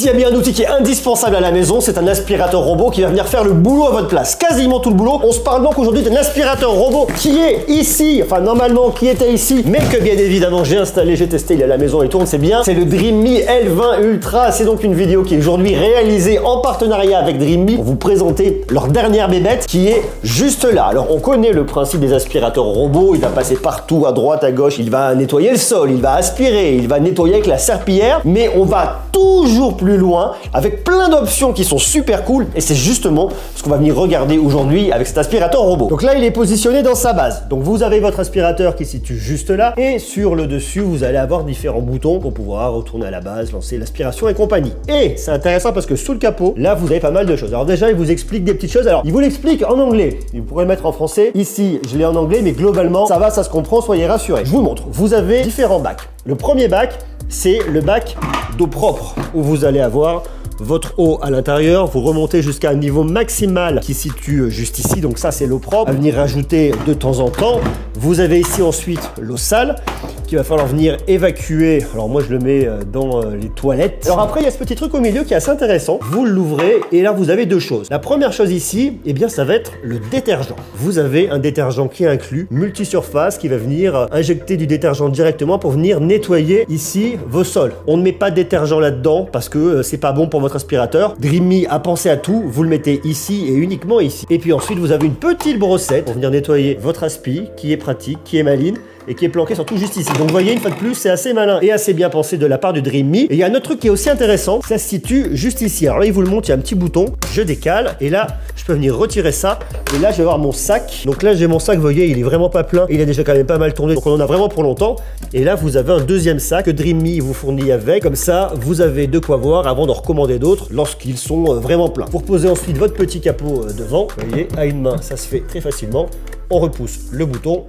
S'il y a bien un outil qui est indispensable à la maison, c'est un aspirateur robot qui va venir faire le boulot à votre place. Quasiment tout le boulot. On se parle donc aujourd'hui d'un aspirateur robot qui est ici, enfin normalement qui était ici, mais que bien évidemment j'ai installé, j'ai testé, il est à la maison et tourne, c'est bien. C'est le Dreamy L20 Ultra. C'est donc une vidéo qui est aujourd'hui réalisée en partenariat avec Dreamy pour vous présenter leur dernière bébête qui est juste là. Alors on connaît le principe des aspirateurs robots, il va passer partout, à droite, à gauche, il va nettoyer le sol, il va aspirer, il va nettoyer avec la serpillière, mais on va toujours plus loin avec plein d'options qui sont super cool et c'est justement ce qu'on va venir regarder aujourd'hui avec cet aspirateur robot. Donc là il est positionné dans sa base, donc vous avez votre aspirateur qui se situe juste là et sur le dessus vous allez avoir différents boutons pour pouvoir retourner à la base, lancer l'aspiration et compagnie. Et c'est intéressant parce que sous le capot là vous avez pas mal de choses. Alors déjà il vous explique des petites choses, alors il vous l'explique en anglais, vous pourrez le mettre en français, ici je l'ai en anglais mais globalement ça va, ça se comprend, soyez rassurés. Je vous montre, vous avez différents bacs. Le premier bac c'est le bac d'eau propre où vous allez avoir votre eau à l'intérieur, vous remontez jusqu'à un niveau maximal qui se situe juste ici, donc ça c'est l'eau propre, à venir rajouter de temps en temps. Vous avez ici ensuite l'eau sale qu'il va falloir venir évacuer. Alors moi je le mets dans les toilettes. Alors après il y a ce petit truc au milieu qui est assez intéressant. Vous l'ouvrez et là vous avez deux choses. La première chose ici, eh bien ça va être le détergent. Vous avez un détergent qui est inclus, multisurface, qui va venir injecter du détergent directement pour venir nettoyer ici vos sols. On ne met pas de détergent là-dedans parce que c'est pas bon pour votre aspirateur. Dreamy a pensé à tout, vous le mettez ici et uniquement ici. Et puis ensuite vous avez une petite brossette pour venir nettoyer votre aspi qui est pratique, qui est maligne et qui est planqué surtout juste ici. Donc vous voyez, une fois de plus, c'est assez malin et assez bien pensé de la part du Dreamy. Et il y a un autre truc qui est aussi intéressant, ça se situe juste ici. Alors là, il vous le montre, il y a un petit bouton, je décale et là, je peux venir retirer ça. Et là, je vais avoir mon sac. Donc là, j'ai mon sac, vous voyez, il est vraiment pas plein. Il a déjà quand même pas mal tourné, donc on en a vraiment pour longtemps. Et là, vous avez un deuxième sac que Dreamy vous fournit avec. Comme ça, vous avez de quoi voir avant d'en recommander d'autres lorsqu'ils sont vraiment pleins. Pour poser ensuite votre petit capot devant, vous voyez, à une main, ça se fait très facilement. On repousse le bouton.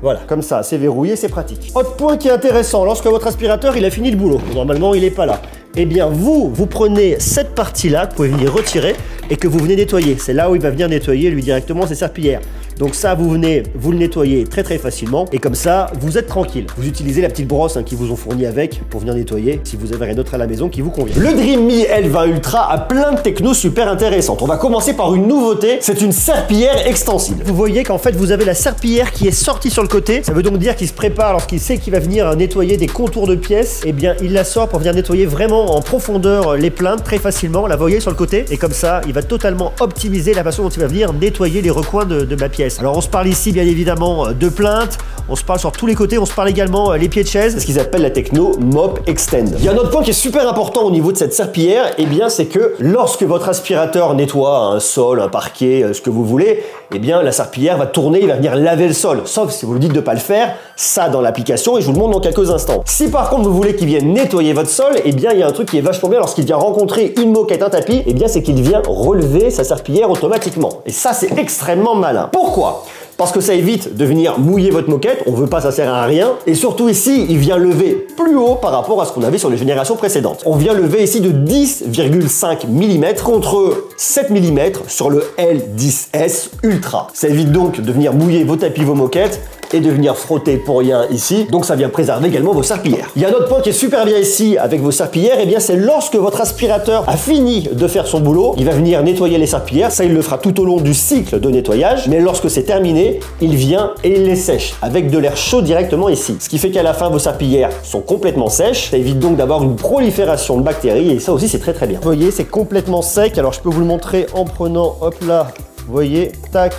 Voilà, comme ça, c'est verrouillé, c'est pratique. Autre point qui est intéressant, lorsque votre aspirateur, il a fini le boulot, normalement, il n'est pas là. Eh bien, vous prenez cette partie-là que vous pouvez venir retirer et que vous venez nettoyer. C'est là où il va venir nettoyer, lui, directement, ses serpillères. Donc ça, vous venez, vous le nettoyez très facilement et comme ça, vous êtes tranquille. Vous utilisez la petite brosse qu'ils vous ont fournie avec pour venir nettoyer si vous avez rien d'autre à la maison qui vous convient. Le Dreamy L20 Ultra a plein de technos super intéressantes. On va commencer par une nouveauté, c'est une serpillière extensible. Vous voyez qu'en fait, vous avez la serpillière qui est sortie sur le côté. Ça veut donc dire qu'il se prépare lorsqu'il sait qu'il va venir nettoyer des contours de pièces. Eh bien, il la sort pour venir nettoyer vraiment en profondeur les plaintes très facilement. La voyez sur le côté et comme ça, il va totalement optimiser la façon dont il va venir nettoyer les recoins de ma pièce. Alors on se parle ici bien évidemment de plaintes, on se parle sur tous les côtés, on se parle également les pieds de chaise, ce qu'ils appellent la techno Mop Extend. Il y a un autre point qui est super important au niveau de cette serpillière, et bien c'est que lorsque votre aspirateur nettoie un sol, un parquet, ce que vous voulez, et bien la serpillière va tourner, il va venir laver le sol, sauf si vous lui dites de ne pas le faire, ça dans l'application et je vous le montre dans quelques instants. Si par contre vous voulez qu'il vienne nettoyer votre sol, et bien il y a un truc qui est vachement bien lorsqu'il vient rencontrer une moquette, un tapis, et bien c'est qu'il vient relever sa serpillière automatiquement. Et ça c'est extrêmement malin. Pourquoi ? Parce que ça évite de venir mouiller votre moquette, on veut pas, ça sert à rien. Et surtout ici, il vient lever plus haut par rapport à ce qu'on avait sur les générations précédentes. On vient lever ici de 10,5 mm contre 7 mm sur le L10S Ultra. Ça évite donc de venir mouiller vos tapis, vos moquettes et de venir frotter pour rien ici. Donc ça vient préserver également vos serpillières. Il y a un autre point qui est super bien ici avec vos serpillières, et bien c'est lorsque votre aspirateur a fini de faire son boulot, il va venir nettoyer les serpillières. Ça, il le fera tout au long du cycle de nettoyage. Mais lorsque c'est terminé, il vient et il les sèche avec de l'air chaud directement ici. Ce qui fait qu'à la fin, vos serpillières sont complètement sèches. Ça évite donc d'avoir une prolifération de bactéries et ça aussi, c'est très bien. Vous voyez, c'est complètement sec. Alors je peux vous le montrer en prenant, hop là, vous voyez, tac.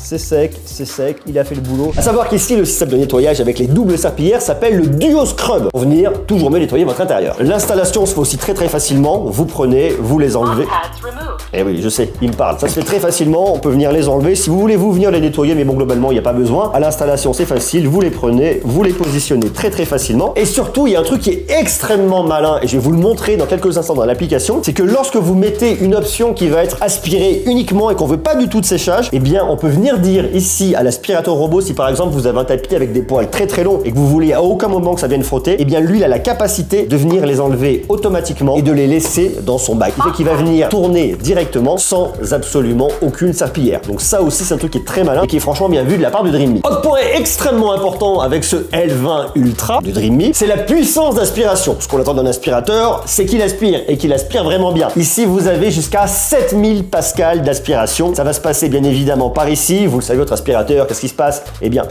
C'est sec, il a fait le boulot. À savoir qu'ici, le système de nettoyage avec les doubles serpillières s'appelle le Duo Scrub pour venir toujours mieux nettoyer votre intérieur. L'installation se fait aussi très facilement. Vous prenez, vous les enlevez. Eh oui, je sais, il me parle. Ça se fait très facilement, on peut venir les enlever. Si vous voulez vous venir les nettoyer, mais bon, globalement, il n'y a pas besoin. À l'installation, c'est facile, vous les prenez, vous les positionnez très facilement. Et surtout, il y a un truc qui est extrêmement malin, et je vais vous le montrer dans quelques instants dans l'application, c'est que lorsque vous mettez une option qui va être aspirée uniquement et qu'on veut pas du tout de séchage, eh bien, on peut venir venir dire ici à l'aspirateur robot, si par exemple vous avez un tapis avec des poils très très longs et que vous voulez à aucun moment que ça vienne frotter, eh bien lui il a la capacité de venir les enlever automatiquement et de les laisser dans son bac. Il fait qu'il va venir tourner directement sans absolument aucune serpillière. Donc ça aussi c'est un truc qui est très malin et qui est franchement bien vu de la part de Dream Me. Autre point extrêmement important avec ce L20 Ultra de Dream Me, c'est la puissance d'aspiration. Ce qu'on attend d'un aspirateur, c'est qu'il aspire et qu'il aspire vraiment bien. Ici vous avez jusqu'à 7000 pascal d'aspiration. Ça va se passer bien évidemment par ici. Vous le savez, votre aspirateur, qu'est-ce qui se passe? Eh bien,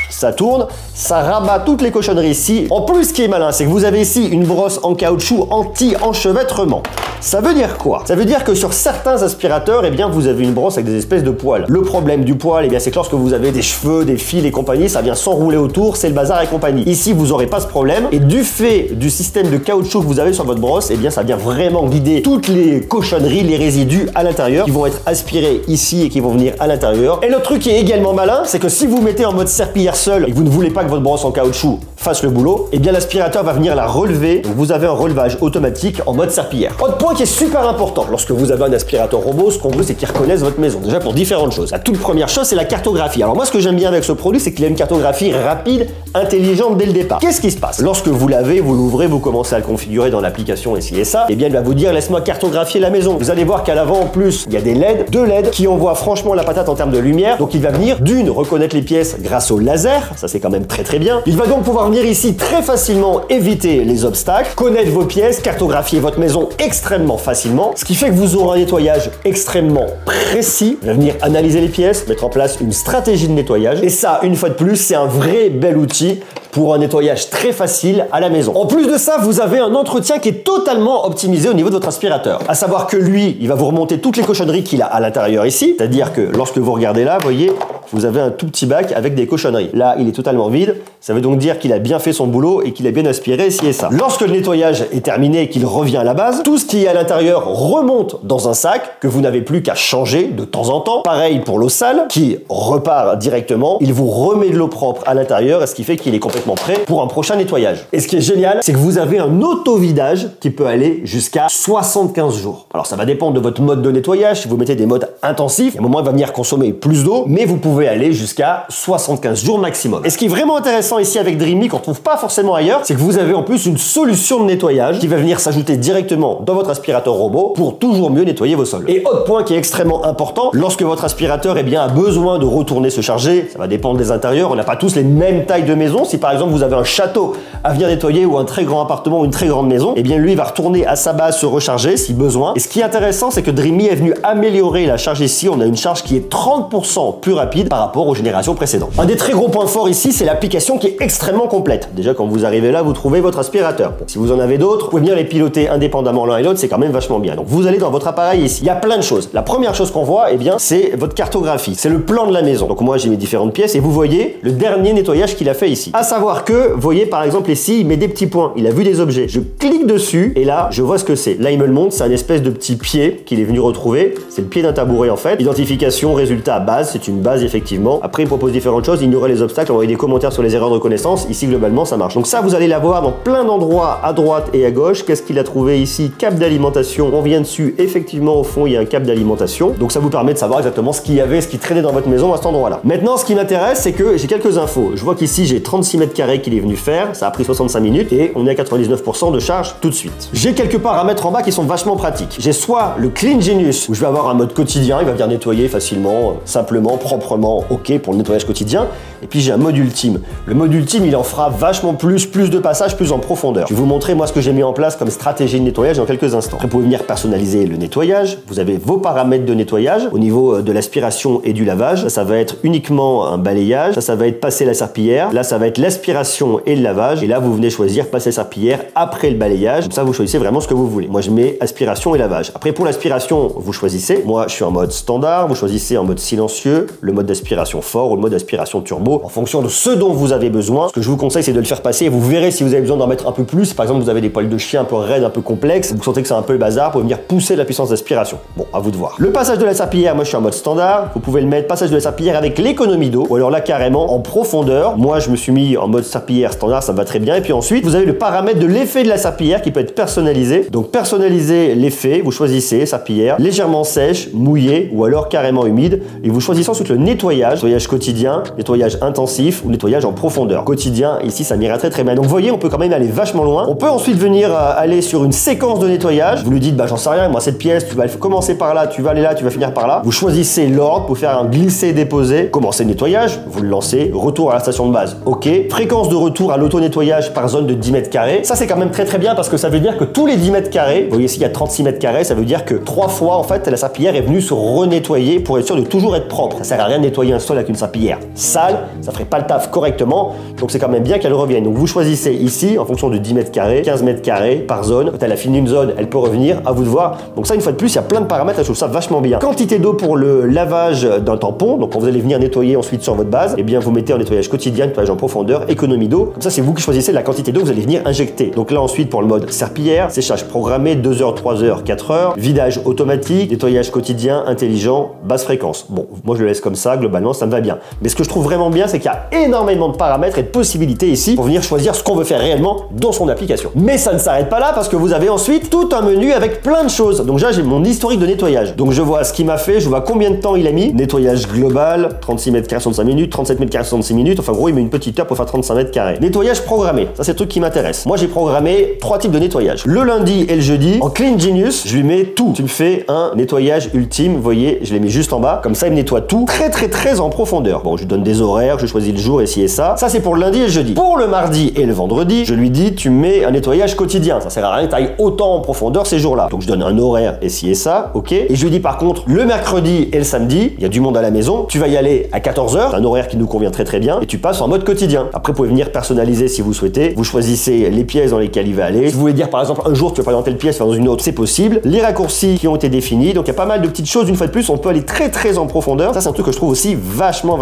ça tourne, ça rabat toutes les cochonneries ici. En plus, ce qui est malin, c'est que vous avez ici une brosse en caoutchouc anti-enchevêtrement. Ça veut dire quoi? Ça veut dire que sur certains aspirateurs, eh bien, vous avez une brosse avec des espèces de poils. Le problème du poil, eh bien, c'est que lorsque vous avez des cheveux, des fils et compagnie, ça vient s'enrouler autour, c'est le bazar et compagnie. Ici, vous n'aurez pas ce problème. Et du fait du système de caoutchouc que vous avez sur votre brosse, eh bien, ça vient vraiment guider toutes les cochonneries, les résidus à l'intérieur qui vont être aspirés ici et qui vont venir à l'intérieur. Et le truc qui est également malin, c'est que si vous mettez en mode serpillière seul et que vous ne voulez pas que votre brosse en caoutchouc fasse le boulot, eh bien l'aspirateur va venir la relever. Donc vous avez un relevage automatique en mode serpillière. Autre point qui est super important lorsque vous avez un aspirateur robot, ce qu'on veut c'est qu'il reconnaisse votre maison. Déjà pour différentes choses. La toute première chose c'est la cartographie. Alors moi ce que j'aime bien avec ce produit c'est qu'il a une cartographie rapide, intelligente dès le départ. Qu'est-ce qui se passe? Lorsque vous l'avez, vous l'ouvrez, vous commencez à le configurer dans l'application et ci et ça, eh bien il va vous dire laisse-moi cartographier la maison. Vous allez voir qu'à l'avant en plus il y a des LED, deux LED qui envoient franchement la patate en termes de lumière. Donc il va venir d'une reconnaître les pièces grâce au laser, ça c'est quand même très très bien. Il va donc pouvoir venir ici très facilement éviter les obstacles, connaître vos pièces, cartographier votre maison extrêmement facilement, ce qui fait que vous aurez un nettoyage extrêmement précis. Il va venir analyser les pièces, mettre en place une stratégie de nettoyage et ça, une fois de plus, c'est un vrai bel outil pour un nettoyage très facile à la maison. En plus de ça, vous avez un entretien qui est totalement optimisé au niveau de votre aspirateur. À savoir que lui, il va vous remonter toutes les cochonneries qu'il a à l'intérieur ici, c'est-à-dire que lorsque vous regardez là, vous voyez, vous avez un tout petit bac avec des cochonneries. Là, il est totalement vide. Ça veut donc dire qu'il a bien fait son boulot et qu'il a bien aspiré ci et ça. Lorsque le nettoyage est terminé et qu'il revient à la base, tout ce qui est à l'intérieur remonte dans un sac que vous n'avez plus qu'à changer de temps en temps. Pareil pour l'eau sale qui repart directement. Il vous remet de l'eau propre à l'intérieur, ce qui fait qu'il est complètement prêt pour un prochain nettoyage. Et ce qui est génial, c'est que vous avez un auto-vidage qui peut aller jusqu'à 75 jours. Alors ça va dépendre de votre mode de nettoyage. Si vous mettez des modes intensifs, à un moment il va venir consommer plus d'eau, mais vous pouvez aller jusqu'à 75 jours maximum. Et ce qui est vraiment intéressant ici avec Dream Me, qu'on ne trouve pas forcément ailleurs, c'est que vous avez en plus une solution de nettoyage qui va venir s'ajouter directement dans votre aspirateur robot pour toujours mieux nettoyer vos sols. Et autre point qui est extrêmement important, lorsque votre aspirateur a besoin de retourner se charger, ça va dépendre des intérieurs, on n'a pas tous les mêmes tailles de maison. Si par exemple vous avez un château à venir nettoyer ou un très grand appartement ou une très grande maison, eh bien lui il va retourner à sa base se recharger si besoin. Et ce qui est intéressant, c'est que Dream Me est venu améliorer la charge ici. On a une charge qui est 30% plus rapide par rapport aux générations précédentes. Un des très gros points forts ici, c'est l'application qui est extrêmement complète. Déjà, quand vous arrivez là, vous trouvez votre aspirateur. Bon, si vous en avez d'autres, vous pouvez venir les piloter indépendamment l'un et l'autre, c'est quand même vachement bien. Donc, vous allez dans votre appareil ici. Il y a plein de choses. La première chose qu'on voit, eh bien, c'est votre cartographie. C'est le plan de la maison. Donc, moi, j'ai mes différentes pièces et vous voyez le dernier nettoyage qu'il a fait ici. À savoir que, vous voyez, par exemple, ici, il met des petits points. Il a vu des objets. Je clique dessus et là, je vois ce que c'est. Là, il me le montre. C'est un espèce de petit pied qu'il est venu retrouver. C'est le pied d'un tabouret, en fait. Identification, résultat, base. C'est une base, effectivement. Après, il propose différentes choses, ignorer les obstacles, envoyer des commentaires sur les erreurs de reconnaissance. Ici, globalement, ça marche. Donc ça, vous allez l'avoir dans plein d'endroits à droite et à gauche. Qu'est-ce qu'il a trouvé ici? Câble d'alimentation. On vient dessus. Effectivement, au fond, il y a un câble d'alimentation. Donc ça vous permet de savoir exactement ce qu'il y avait, ce qui traînait dans votre maison à cet endroit-là. Maintenant, ce qui m'intéresse, c'est que j'ai quelques infos. Je vois qu'ici, j'ai 36 mètres carrés qu'il est venu faire. Ça a pris 65 minutes et on est à 99% de charge tout de suite. J'ai quelques paramètres en bas qui sont vachement pratiques. J'ai soit le Clean Genius, où je vais avoir un mode quotidien. Il va venir nettoyer facilement, simplement, proprement, ok pour le nettoyage quotidien. Et puis j'ai un mode ultime. Le mode ultime, il en fera vachement plus de passages, plus en profondeur. Je vais vous montrer moi ce que j'ai mis en place comme stratégie de nettoyage dans quelques instants. Après, vous pouvez venir personnaliser le nettoyage. Vous avez vos paramètres de nettoyage au niveau de l'aspiration et du lavage. Ça va être uniquement un balayage. Ça va être passer la serpillière. Là, ça va être l'aspiration et le lavage. Et là, vous venez choisir passer la serpillière après le balayage. Comme ça, vous choisissez vraiment ce que vous voulez. Moi, je mets aspiration et lavage. Après, pour l'aspiration, vous choisissez. Moi, je suis en mode standard. Vous choisissez en mode silencieux, le mode d'aspiration fort ou le mode d'aspiration turbo. robot en fonction de ce dont vous avez besoin. Ce que je vous conseille, c'est de le faire passer et vous verrez si vous avez besoin d'en mettre un peu plus. Par exemple, vous avez des poils de chien un peu raides, un peu complexes, vous sentez que c'est un peu le bazar, pour venir pousser la puissance d'aspiration. Bon, à vous de voir. Le passage de la serpillière, moi je suis en mode standard. Vous pouvez le mettre passage de la serpillière avec l'économie d'eau, ou alors là carrément en profondeur. Moi je me suis mis en mode serpillière standard, ça me va très bien. Et puis ensuite, vous avez le paramètre de l'effet de la serpillière qui peut être personnalisé. Donc personnaliser l'effet, vous choisissez serpillière légèrement sèche, mouillée ou alors carrément humide. Et vous choisissez ensuite le nettoyage quotidien, nettoyage intensif ou nettoyage en profondeur. Quotidien, ici ça m'ira très bien. Donc vous voyez, on peut quand même aller vachement loin. On peut ensuite venir aller sur une séquence de nettoyage. Vous lui dites, bah j'en sais rien, moi cette pièce, tu vas commencer par là, tu vas aller là, tu vas finir par là. Vous choisissez l'ordre pour faire un glisser-déposer. Commencez le nettoyage, vous le lancez, retour à la station de base. Ok. Fréquence de retour à l'auto-nettoyage par zone de 10 mètres carrés. Ça c'est quand même très bien parce que ça veut dire que tous les 10 mètres carrés, vous voyez ici il y a 36 mètres carrés, ça veut dire que 3 fois en fait la serpillière est venue se renettoyer pour être sûr de toujours être propre. Ça sert à rien de nettoyer un sol avec une serpillière sale, ça ferait pas le taf correctement, donc c'est quand même bien qu'elle revienne. Donc vous choisissez ici en fonction de 10 mètres carrés, 15 mètres carrés par zone. Quand elle a fini une zone, elle peut revenir, à vous de voir. Donc ça, une fois de plus, il y a plein de paramètres, je trouve ça vachement bien. Quantité d'eau pour le lavage d'un tampon, donc quand vous allez venir nettoyer ensuite sur votre base, eh bien vous mettez en nettoyage quotidien, nettoyage en profondeur, économie d'eau. Comme ça, c'est vous qui choisissez la quantité d'eau que vous allez venir injecter. Donc là ensuite pour le mode serpillière, séchage programmé 2 heures, 3 heures, 4 heures, vidage automatique, nettoyage quotidien, intelligent, basse fréquence. Bon, moi je le laisse comme ça, globalement ça me va bien. Mais ce que je trouve vraiment bien, c'est qu'il y a énormément de paramètres et de possibilités ici pour venir choisir ce qu'on veut faire réellement dans son application. Mais ça ne s'arrête pas là parce que vous avez ensuite tout un menu avec plein de choses. Donc là j'ai mon historique de nettoyage. Donc je vois ce qu'il m'a fait, je vois combien de temps il a mis. Nettoyage global, 36 mètres carrés 65 minutes, 37 mètres carrés 66 minutes. Enfin gros, il met une petite heure pour faire 35 mètres carrés. Nettoyage programmé, ça c'est le truc qui m'intéresse. Moi j'ai programmé 3 types de nettoyage. Le lundi et le jeudi, en Clean Genius, je lui mets tout. Tu me fais un nettoyage ultime, vous voyez, je l'ai mis juste en bas. Comme ça il me nettoie tout très en profondeur. Bon, je lui donne des horaires, je choisis le jour et ci et ça. Ça c'est pour le lundi et le jeudi. Pour le mardi et le vendredi, je lui dis tu mets un nettoyage quotidien. Ça sert à rien que tu ailles autant en profondeur ces jours-là. Donc je donne un horaire et ci et ça, ok. Et je lui dis par contre le mercredi et le samedi, il y a du monde à la maison, tu vas y aller à 14h, un horaire qui nous convient très bien, et tu passes en mode quotidien. Après vous pouvez venir personnaliser si vous souhaitez. Vous choisissez les pièces dans lesquelles il va aller. Si vous voulez dire par exemple un jour tu vas pas dans telle pièce, dans une autre, c'est possible. Les raccourcis qui ont été définis. Donc il y a pas mal de petites choses. Une fois de plus, on peut aller très en profondeur. Ça c'est un truc que je trouve aussi vachement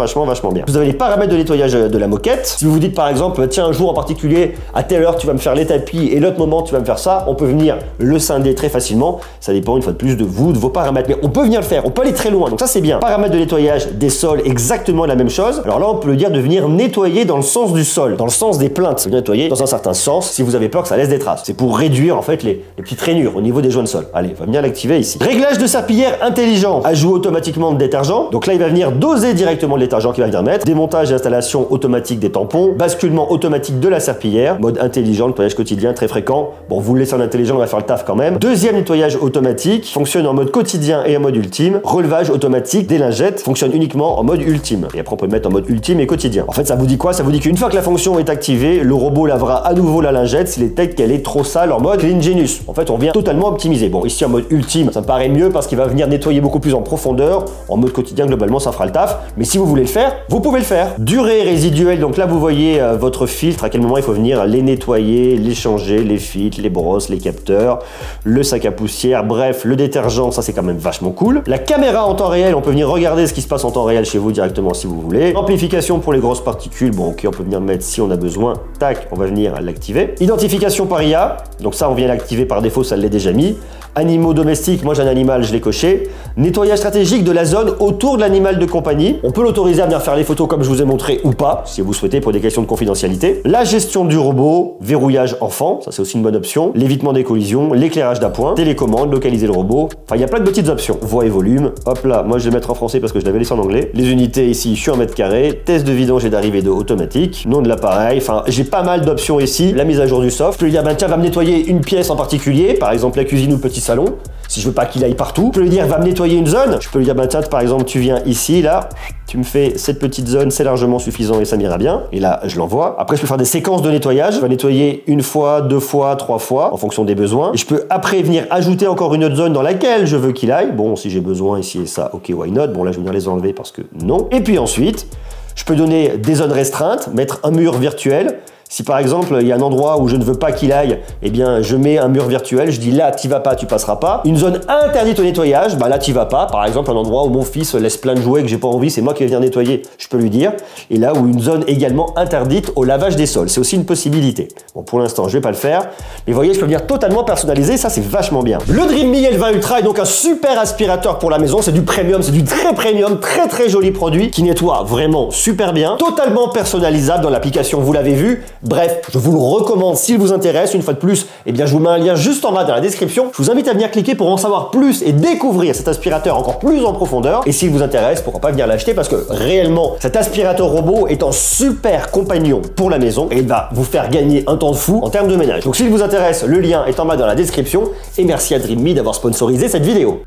bien. Vous avez les paramètres de nettoyage de la moquette. Si vous vous dites par exemple tiens un jour en particulier à telle heure tu vas me faire les tapis et l'autre moment tu vas me faire ça, on peut venir le scinder très facilement. Ça dépend une fois de plus de vous, de vos paramètres. Mais on peut venir le faire, on peut aller très loin. Donc ça c'est bien. Paramètres de nettoyage des sols, exactement la même chose. Alors là on peut le dire de venir nettoyer dans le sens du sol, dans le sens des plaintes. Nettoyer dans un certain sens si vous avez peur que ça laisse des traces. C'est pour réduire en fait les petites rainures au niveau des joints de sol. Allez, on va venir l'activer ici. Réglage de serpillière intelligent. Ajout automatiquement de détergent. Donc là il va venir doser directement le détergent qu'il va venir mettre. Démontage et installation automatique des tampons. Basculement automatique de la serpillière. Mode intelligent, nettoyage quotidien très fréquent. Bon, vous le laissez en intelligent, on va faire le taf quand même. Deuxième nettoyage automatique. Fonctionne en mode quotidien et en mode ultime. Relevage automatique des lingettes. Fonctionne uniquement en mode ultime. Et après on peut le mettre en mode ultime et quotidien. En fait ça vous dit quoi? Ça vous dit qu'une fois que la fonction est activée, le robot lavera à nouveau la lingette s'il détecte qu'elle est trop sale en mode Clean Genius. En fait on vient totalement optimiser. Bon ici en mode ultime ça me paraît mieux parce qu'il va venir nettoyer beaucoup plus en profondeur. En mode quotidien globalement ça fera le taf. Mais si vous voulez le faire, vous pouvez le faire. Durée résiduelle, donc là vous voyez votre filtre, à quel moment il faut venir les nettoyer, les changer, les filtres, les brosses, les capteurs, le sac à poussière, bref, le détergent, ça c'est quand même vachement cool. La caméra en temps réel, on peut venir regarder ce qui se passe en temps réel chez vous directement si vous voulez. Amplification pour les grosses particules, bon ok on peut venir mettre si on a besoin, tac, on va venir l'activer. Identification par IA, donc ça on vient l'activer par défaut, ça l'est déjà mis. Animaux domestiques, moi j'ai un animal, je l'ai coché. Nettoyage stratégique de la zone autour de l'animal de compagnie. On peut l'autoriser à venir faire les photos comme je vous ai montré ou pas, si vous souhaitez pour des questions de confidentialité. La gestion du robot, verrouillage enfant, ça c'est aussi une bonne option. L'évitement des collisions, l'éclairage d'appoint, télécommande, localiser le robot. Enfin il y a plein de petites options. Voix et volume, hop là, moi je vais le mettre en français parce que je l'avais laissé en anglais. Les unités ici, je suis en mètre carré. Test de vidange et d'arrivée d'eau automatique. Nom de l'appareil, enfin j'ai pas mal d'options ici. La mise à jour du soft. Je peux lui dire, ben tiens, va me nettoyer une pièce en particulier, par exemple la cuisine ou le petit salon. Si je veux pas qu'il aille partout, je peux lui dire va me nettoyer une zone. Je peux lui dire bah tiens par exemple tu viens ici là, tu me fais cette petite zone, c'est largement suffisant et ça m'ira bien. Et là je l'envoie. Après je peux faire des séquences de nettoyage. Je vais nettoyer une fois, 2 fois, 3 fois en fonction des besoins. Et je peux après venir ajouter encore une autre zone dans laquelle je veux qu'il aille. Bon si j'ai besoin ici et ça, ok why not. Bon là je vais venir les enlever parce que non. Et puis ensuite je peux donner des zones restreintes, mettre un mur virtuel. Si par exemple, il y a un endroit où je ne veux pas qu'il aille, eh bien, je mets un mur virtuel, je dis là, t'y vas pas, tu passeras pas. Une zone interdite au nettoyage, bah là, t'y vas pas. Par exemple, un endroit où mon fils laisse plein de jouets que j'ai pas envie, c'est moi qui vais venir nettoyer, je peux lui dire. Et là où une zone également interdite au lavage des sols, c'est aussi une possibilité. Bon, pour l'instant, je vais pas le faire, mais vous voyez, je peux venir totalement personnaliser, ça c'est vachement bien. Le Dreamy L20 Ultra est donc un super aspirateur pour la maison, c'est du premium, c'est du très premium, très joli produit qui nettoie vraiment super bien, totalement personnalisable dans l'application, vous l'avez vu. Bref, je vous le recommande s'il vous intéresse. Une fois de plus, eh bien, je vous mets un lien juste en bas dans la description. Je vous invite à venir cliquer pour en savoir plus et découvrir cet aspirateur encore plus en profondeur. Et s'il vous intéresse, pourquoi pas venir l'acheter parce que réellement, cet aspirateur robot est un super compagnon pour la maison et il va vous faire gagner un temps de fou en termes de ménage. Donc s'il vous intéresse, le lien est en bas dans la description et merci à Dreamy d'avoir sponsorisé cette vidéo.